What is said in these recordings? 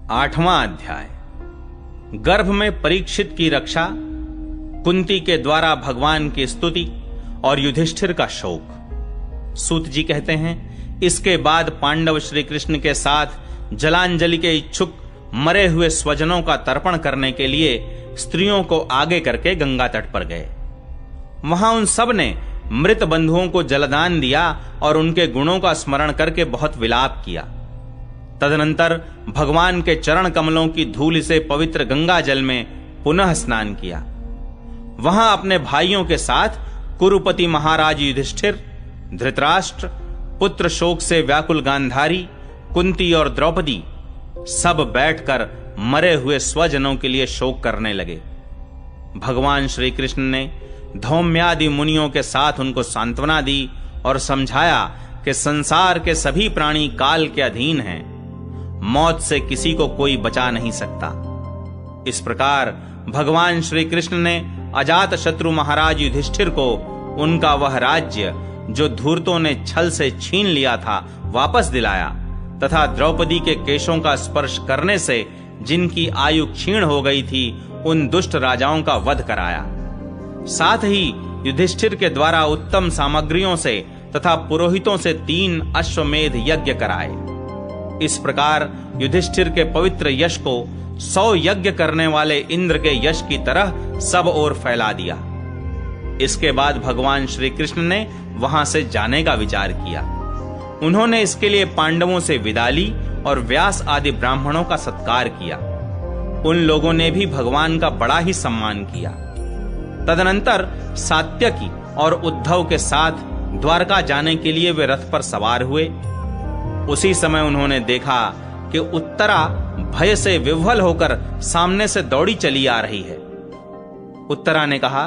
8वां अध्याय। गर्भ में परीक्षित की रक्षा, कुंती के द्वारा भगवान की स्तुति और युधिष्ठिर का शोक। सूत जी कहते हैं, इसके बाद पांडव श्री कृष्ण के साथ जलांजलि के इच्छुक मरे हुए स्वजनों का तर्पण करने के लिए स्त्रियों को आगे करके गंगा तट पर गए। वहां उन सब ने मृत बंधुओं को जलदान दिया और उनके गुणों का स्मरण करके बहुत विलाप किया। तदनंतर भगवान के चरण कमलों की धूल से पवित्र गंगा जल में पुनः स्नान किया। वहां अपने भाइयों के साथ कुरुपति महाराज युधिष्ठिर, धृतराष्ट्र, पुत्र शोक से व्याकुल गांधारी, कुंती और द्रौपदी सब बैठकर मरे हुए स्वजनों के लिए शोक करने लगे। भगवान श्री कृष्ण ने धौम्यादि मुनियों के साथ उनको सांत्वना दी और समझाया कि संसार के सभी प्राणी काल के अधीन हैं, मौत से किसी को कोई बचा नहीं सकता। इस प्रकार भगवान श्री कृष्ण ने अजात शत्रु महाराज युधिष्ठिर को उनका वह राज्य जो धूर्तों ने छल से छीन लिया था वापस दिलाया तथा द्रौपदी के केशों का स्पर्श करने से जिनकी आयु क्षीण हो गई थी उन दुष्ट राजाओं का वध कराया। साथ ही युधिष्ठिर के द्वारा उत्तम सामग्रियों से तथा पुरोहितों से 3 अश्वमेध यज्ञ कराए। इस प्रकार युधिष्ठिर के पवित्र यश को 100 यज्ञ करने वाले इंद्र के यश की तरह सब ओर फैला दिया। इसके बाद भगवान श्री कृष्ण ने वहां से जाने का विचार किया। उन्होंने इसके लिए पांडवों से विदा ली और व्यास आदि ब्राह्मणों का सत्कार किया। उन लोगों ने भी भगवान का बड़ा ही सम्मान किया। तदनंतर सात्यकी और उद्धव के साथ द्वारका जाने के लिए वे रथ पर सवार हुए। उसी समय उन्होंने देखा कि उत्तरा भय से विह्वल होकर सामने से दौड़ी चली आ रही है। उत्तरा ने कहा,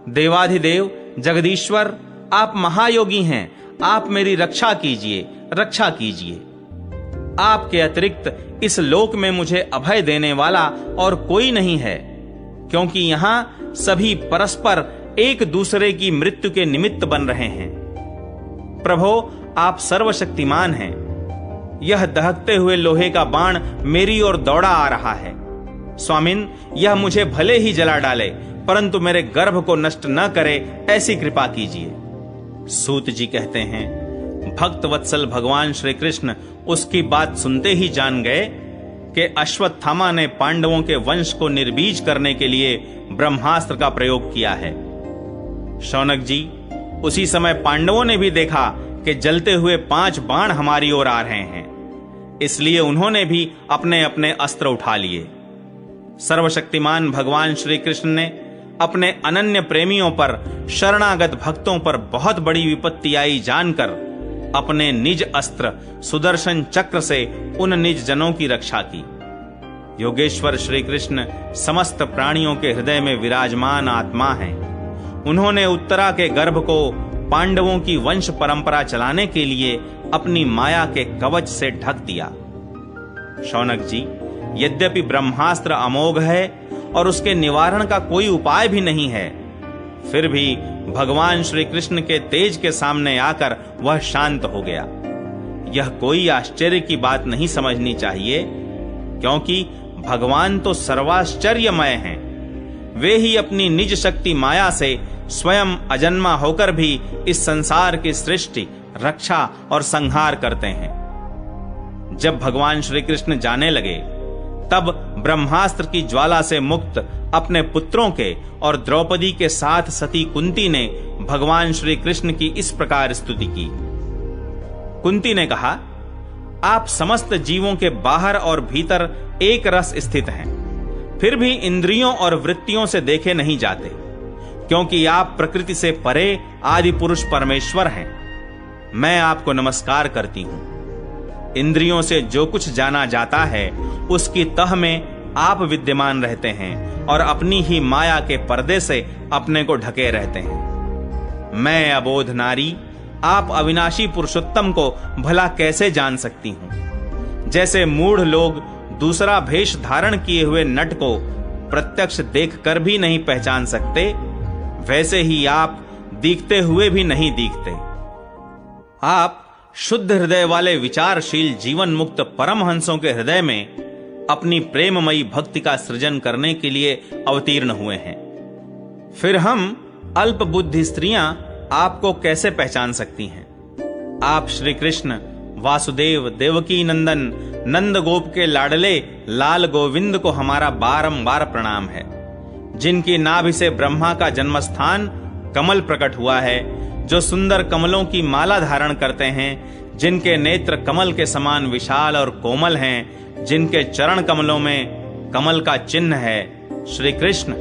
देवाधिदेव जगदीश्वर, आप महायोगी हैं, आप मेरी रक्षा कीजिए, रक्षा कीजिए। आपके अतिरिक्त इस लोक में मुझे अभय देने वाला और कोई नहीं है, क्योंकि यहां सभी परस्पर एक दूसरे की मृत्यु के निमित्त बन रहे हैं। प्रभो, आप सर्वशक्तिमान हैं। यह दहकते हुए लोहे का बाण मेरी ओर दौड़ा आ रहा है। स्वामिन, यह मुझे भले ही जला डाले, परंतु मेरे गर्भ को नष्ट न करे, ऐसी कृपा कीजिए। सूत जी कहते हैं, भक्त वत्सल भगवान श्री कृष्ण उसकी बात सुनते ही जान गए कि अश्वत्थामा ने पांडवों के वंश को निर्बीज करने के लिए ब्रह्मास्त्र का प्रयोग किया है। शौनक जी, उसी समय पांडवों ने भी देखा कि जलते हुए 5 बाण हमारी ओर आ रहे हैं, इसलिए उन्होंने भी अपने अपने अस्त्र उठा लिए। सर्वशक्तिमान भगवान श्री कृष्ण ने अपने अनन्य प्रेमियों पर, शरणागत भक्तों पर बहुत बड़ी विपत्ति आई जानकर अपने निज अस्त्र सुदर्शन चक्र से उन निज जनों की रक्षा की। योगेश्वर श्री कृष्ण समस्त प्राणियों के हृदय में विराजमान आत्मा हैं। उन्होंने उत्तरा के गर्भ को पांडवों की वंश परंपरा चलाने के लिए अपनी माया के कवच से ढक दिया। शौनक जी, यद्यपि ब्रह्मास्त्र अमोघ है और उसके निवारण का कोई उपाय भी नहीं है, फिर भी भगवान श्री कृष्ण के तेज के सामने आकर वह शांत हो गया। यह कोई आश्चर्य की बात नहीं समझनी चाहिए, क्योंकि भगवान तो सर्वाश्चर्यमय हैं। वे ही अपनी निज शक्ति माया से स्वयं अजन्मा होकर भी इस संसार की सृष्टि, रक्षा और संहार करते हैं। जब भगवान श्री कृष्ण जाने लगे, तब ब्रह्मास्त्र की ज्वाला से मुक्त अपने पुत्रों के और द्रौपदी के साथ सती कुंती ने भगवान श्री कृष्ण की इस प्रकार स्तुति की। कुंती ने कहा, आप समस्त जीवों के बाहर और भीतर एक रस स्थित हैं, फिर भी इंद्रियों और वृत्तियों से देखे नहीं जाते, क्योंकि आप प्रकृति से परे आदि पुरुष परमेश्वर हैं। मैं आपको नमस्कार करती हूं। इंद्रियों से जो कुछ जाना जाता है उसकी तह में आप विद्यमान रहते हैं और अपनी ही माया के पर्दे से अपने को ढके रहते हैं। मैं अबोध नारी, आप अविनाशी पुरुषोत्तम को भला कैसे जान सकती हूं? जैसे मूढ़ लोग दूसरा भेष धारण किए हुए नट को प्रत्यक्ष देखकर भी नहीं पहचान सकते, वैसे ही आप दिखते हुए भी नहीं दिखते। आप शुद्ध हृदय वाले विचारशील जीवन मुक्त परमहंसों के हृदय में अपनी प्रेममयी भक्ति का सृजन करने के लिए अवतीर्ण हुए हैं। फिर हम अल्प बुद्धि स्त्रियां आपको कैसे पहचान सकती हैं? आप श्री कृष्ण वासुदेव देवकी नंदन नंद गोप के लाडले लाल गोविंद को हमारा बारंबार प्रणाम है, जिनकी नाभि से ब्रह्मा का जन्मस्थान कमल प्रकट हुआ है, जो सुंदर कमलों की माला धारण करते हैं, जिनके नेत्र कमल के समान विशाल और कोमल हैं, जिनके चरण कमलों में कमल का चिन्ह है। श्री कृष्ण,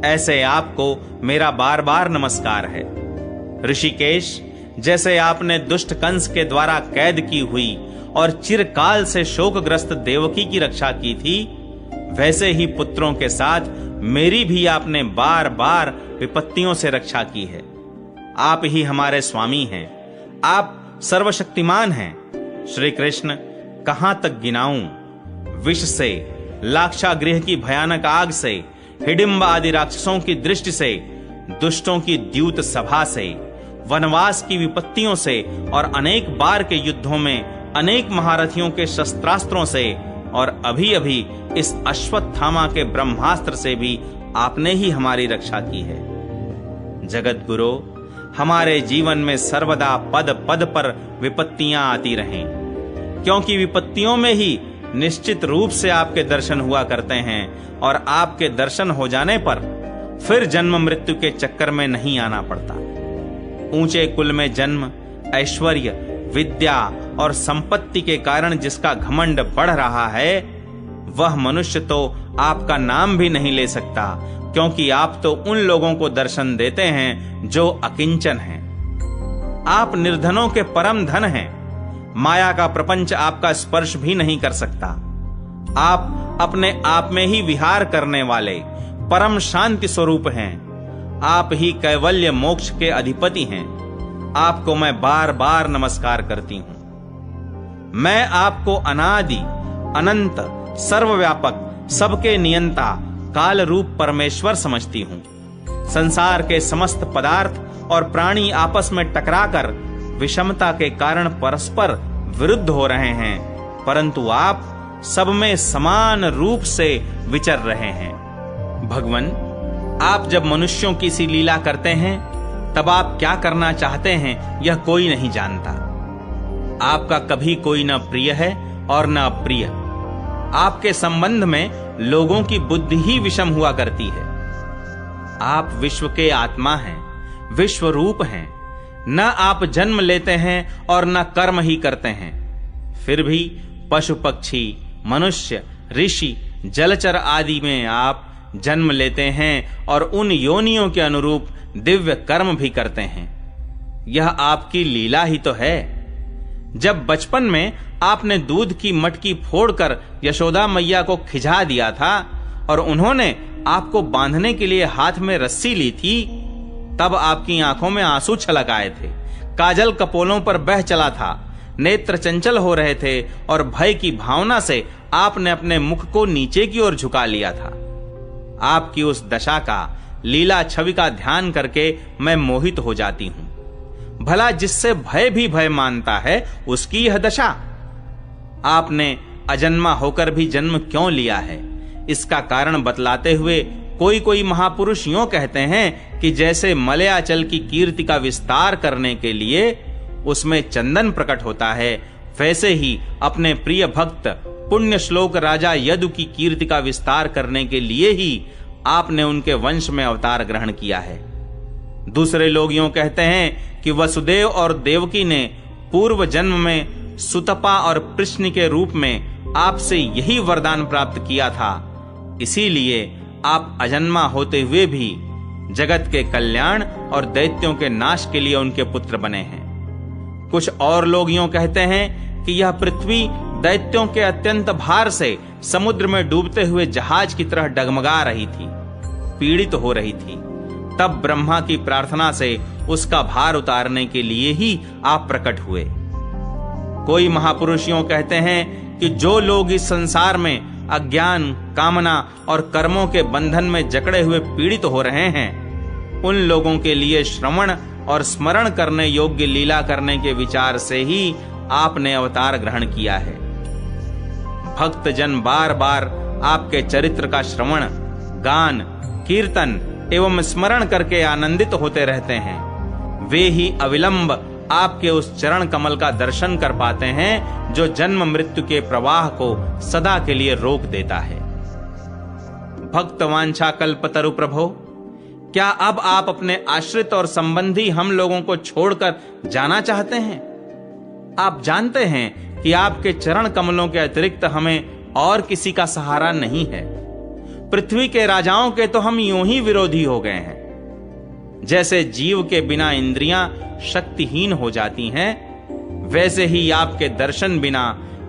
ऐसे आपको मेरा बार बार नमस्कार है। ऋषिकेश, जैसे आपने दुष्ट कंस के द्वारा कैद की हुई और चिरकाल से शोकग्रस्त देवकी की रक्षा की थी, वैसे ही पुत्रों के साथ मेरी भी आपने बार बार विपत्तियों से रक्षा की है। आप ही हमारे स्वामी हैं, आप सर्वशक्तिमान हैं। श्री कृष्ण, कहां तक गिनाऊं? विष से, लाक्षागृह की भयानक आग से, हिडिंब आदि राक्षसों की दृष्टि से, दुष्टों की द्यूत सभा से, वनवास की विपत्तियों से और अनेक बार के युद्धों में अनेक महारथियों के शस्त्रास्त्रों से और अभी अभी इस अश्वत्थामा के ब्रह्मास्त्र से भी आपने ही हमारी रक्षा की है। जगत गुरु, हमारे जीवन में सर्वदा पद पद पर विपत्तियां आती रहें, क्योंकि विपत्तियों में ही निश्चित रूप से आपके दर्शन हुआ करते हैं और आपके दर्शन हो जाने पर फिर जन्म मृत्यु के चक्कर में नहीं आना पड़ता। ऊंचे कुल में जन्म, ऐश्वर्य, विद्या और संपत्ति के कारण जिसका घमंड बढ़ रहा है, वह मनुष्य तो आपका नाम भी नहीं ले सकता, क्योंकि आप तो उन लोगों को दर्शन देते हैं जो अकिंचन हैं। आप निर्धनों के परम धन हैं। माया का प्रपंच आपका स्पर्श भी नहीं कर सकता। आप अपने आप में ही विहार करने वाले परम शांति स्वरूप हैं। आप ही कैवल्य मोक्ष के अधिपति हैं। आपको मैं बार बार नमस्कार करती हूं। मैं आपको अनादि, अनंत, सर्वव्यापक, सबके नियंता, काल रूप परमेश्वर समझती हूं। संसार के समस्त पदार्थ और प्राणी आपस में टकराकर विषमता के कारण परस्पर विरुद्ध हो रहे हैं, परंतु आप सब में समान रूप से विचर रहे हैं। भगवान, आप जब मनुष्यों की सी लीला करते हैं, तब आप क्या करना चाहते हैं यह कोई नहीं जानता। आपका कभी कोई न प्रिय है और न अप्रिय। आपके संबंध में लोगों की बुद्धि ही विषम हुआ करती है। आप विश्व के आत्मा हैं, विश्व रूप हैं। न आप जन्म लेते हैं और न कर्म ही करते हैं, फिर भी पशु पक्षी, मनुष्य, ऋषि, जलचर आदि में आप जन्म लेते हैं और उन योनियों के अनुरूप दिव्य कर्म भी करते हैं। यह आपकी लीला ही तो है। जब बचपन में आपने दूध की मटकी फोड़कर यशोदा मैया को खिझा दिया था और उन्होंने आपको बांधने के लिए हाथ में रस्सी ली थी, तब आपकी आंखों में आंसू छलक आए थे, काजल कपोलों पर बह चला था, नेत्र चंचल हो रहे थे और भय की भावना से आपने अपने मुख को नीचे की ओर झुका लिया था। आपकी उस दशा का, लीला छवि का ध्यान करके मैं मोहित हो जाती हूं। भला जिससे भय भी भय मानता है, उसकी यह दशा। आपने अजन्मा होकर भी जन्म क्यों लिया है, इसका कारण बतलाते हुए कोई कोई महापुरुष यों कहते हैं कि जैसे मलयाचल की कीर्ति का विस्तार करने के लिए उसमें चंदन प्रकट होता है, वैसे ही अपने प्रिय भक्त पुण्य श्लोक राजा यदु की कीर्ति का विस्तार करने के लिए ही आपने उनके वंश में अवतार ग्रहण किया है। दूसरे लोग यूं कहते हैं कि वसुदेव और देवकी ने पूर्व जन्म में सुतपा और कृष्ण के रूप में आपसे यही वरदान प्राप्त किया था, इसीलिए आप अजन्मा होते हुए भी जगत के कल्याण और दैत्यों के नाश के लिए उनके पुत्र बने हैं। कुछ और लोग यूं कहते हैं कि यह पृथ्वी दैत्यों के अत्यंत भार से समुद्र में डूबते हुए जहाज की तरह डगमगा रही थी, पीड़ित हो रही थी। तब ब्रह्मा की प्रार्थना से उसका भार उतारने के लिए ही आप प्रकट हुए। कोई महापुरुष यूं कहते हैं कि जो लोग इस संसार में अज्ञान, कामना और कर्मों के बंधन में जकड़े हुए पीड़ित हो रहे हैं, उन लोगों के लिए श्रवण और स्मरण करने योग्य लीला करने के विचार से ही आपने अवतार ग्रहण किया है। भक्त जन बार बार आपके चरित्र का श्रवण, गान, कीर्तन एवं स्मरण करके आनंदित होते रहते हैं, वे ही अविलंब आपके उस चरण कमल का दर्शन कर पाते हैं जो जन्म मृत्यु के प्रवाह को सदा के लिए रोक देता है। भक्त वांछा कल्पतरु प्रभो, क्या अब आप अपने आश्रित और संबंधी हम लोगों को छोड़कर जाना चाहते हैं? आप जानते हैं कि आपके चरण कमलों के अतिरिक्त हमें और किसी का सहारा नहीं है। पृथ्वी के राजाओं के तो हम यूं ही विरोधी हो गए हैं। जैसे जीव के बिना इंद्रियां शक्तिहीन हो जाती हैं, वैसे ही आपके दर्शन बिना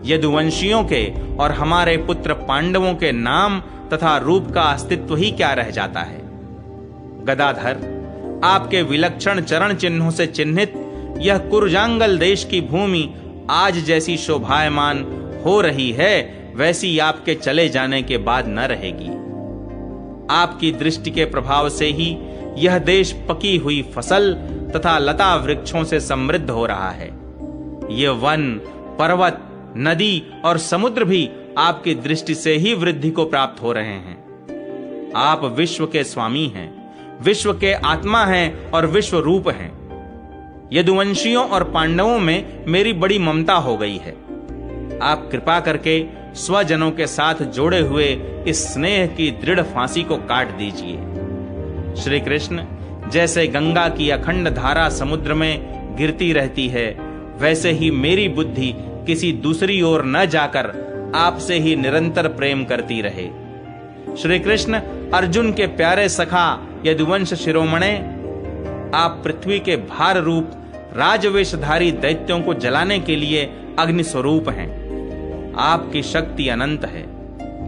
यदुवंशियों के और हमारे पुत्र पांडवों के नाम तथा रूप का अस्तित्व ही क्या रह जाता है। गदाधर, आपके विलक्षण चरण चिन्हों से चिन्हित यह कुरजांगल देश की भूमि आज जैसी शोभायमान हो रही है, वैसी आपके चले जाने के बाद न रहेगी। आपकी दृष्टि के प्रभाव से ही यह देश पकी हुई फसल तथा लता वृक्षों से समृद्ध हो रहा है। ये वन, पर्वत, नदी और समुद्र भी आपकी दृष्टि से ही वृद्धि को प्राप्त हो रहे हैं। आप विश्व के स्वामी हैं, विश्व के आत्मा हैं और विश्व रूप हैं। यदुवंशियों और पांडवों में मेरी बड़ी ममता हो गई है। आप कृपा करके स्वजनों के साथ जोड़े हुए इस स्नेह की दृढ़ फांसी को काट दीजिए। श्री कृष्ण, जैसे गंगा की अखंड धारा समुद्र में गिरती रहती है, वैसे ही मेरी बुद्धि किसी दूसरी ओर न जाकर आपसे ही निरंतर प्रेम करती रहे। श्री कृष्ण, अर्जुन के प्यारे सखा यदुवंश शिरोमणे, आप पृथ्वी के भार रूप राजवेशधारी दैत्यों को जलाने के लिए अग्नि स्वरूप हैं। आपकी शक्ति अनंत है।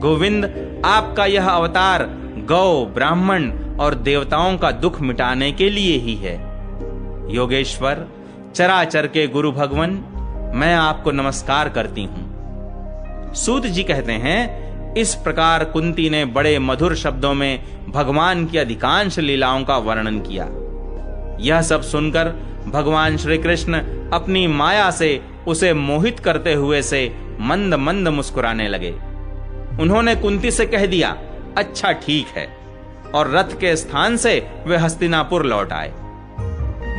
गोविंद, आपका यह अवतार गौ, ब्राह्मण और देवताओं का दुख मिटाने के लिए ही है। योगेश्वर, चराचर के गुरु भगवन, मैं आपको नमस्कार करती हूं। सूत जी कहते हैं, इस प्रकार कुंती ने बड़े मधुर शब्दों में भगवान की अधिकांश लीलाओं का वर्णन किया। यह सब सुनकर भगवान श्री कृष्ण अपनी माया से उसे मोहित करते हुए से मंद मंद मुस्कुराने लगे। उन्होंने कुंती से कह दिया, अच्छा ठीक है, और रथ के स्थान से वे हस्तिनापुर लौट आए।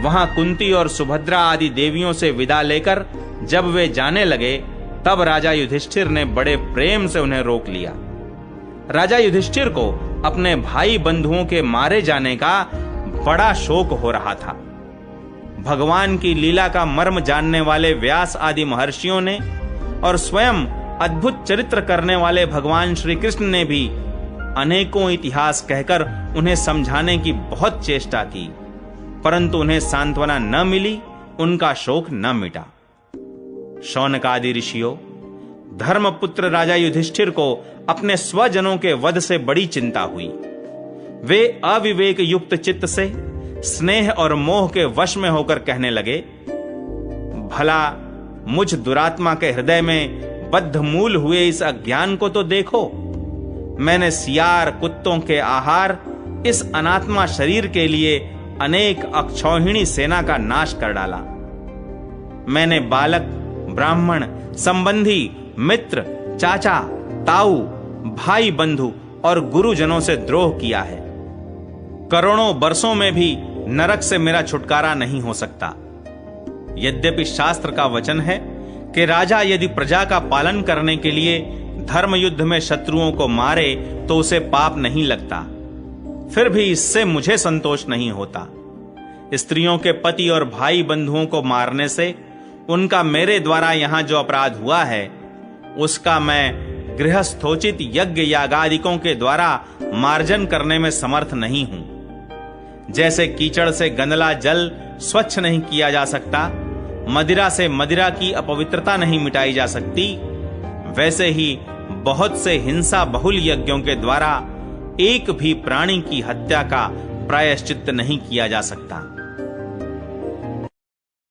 वहां कुंती और सुभद्रा आदि देवियों से विदा लेकर जब वे जाने लगे, तब राजा युधिष्ठिर ने बड़े प्रेम से उन्हें रोक लिया। राजा युधिष्ठिर को अपने भाई बंधुओं के मारे जाने का बड़ा शोक हो रहा था। भगवान की लीला का मर्म जानने वाले व्यास आदि महर्षियों ने और स्वयं अद्भुत चरित्र करने वाले भगवान श्री कृष्ण ने भी अनेकों इतिहास कहकर उन्हें समझाने की बहुत चेष्टा की, परंतु उन्हें सांत्वना न मिली, उनका शोक न मिटा। शौनक आदि ऋषियों, धर्मपुत्र राजा युधिष्ठिर को अपने स्वजनों के वध से बड़ी चिंता हुई। वे अविवेक युक्त चित्त से स्नेह और मोह के वश में होकर कहने लगे, भला मुझ दुरात्मा के हृदय में बद्ध मूल हुए इस अज्ञान को तो देखो। मैंने सियार, कुत्तों के आहार, इस अनात्मा शरीर के लिए अनेक अक्षौहिणी सेना का नाश कर डाला। मैंने बालक, ब्राह्मण, संबंधी, मित्र, चाचा, ताऊ, भाई बंधु और गुरुजनों से द्रोह किया है। करोड़ों बरसों में भी नरक से मेरा छुटकारा नहीं हो सकता। यद्यपि शास्त्र का वचन है कि राजा यदि प्रजा का पालन करने के लिए धर्म युद्ध में शत्रुओं को मारे तो उसे पाप नहीं लगता, फिर भी इससे मुझे संतोष नहीं होता। स्त्रियों के पति और भाई बंधुओं को मारने से उनका मेरे द्वारा यहां जो अपराध हुआ है, उसका मैं गृहस्थोचित यज्ञ यागादिकों के द्वारा मार्जन करने में समर्थ नहीं हूं। जैसे कीचड़ से गंदला जल स्वच्छ नहीं किया जा सकता, मदिरा से मदिरा की अपवित्रता नहीं मिटाई जा सकती, वैसे ही बहुत से हिंसा बहुल यज्ञों के द्वारा एक भी प्राणी की हत्या का प्रायश्चित्त नहीं किया जा सकता।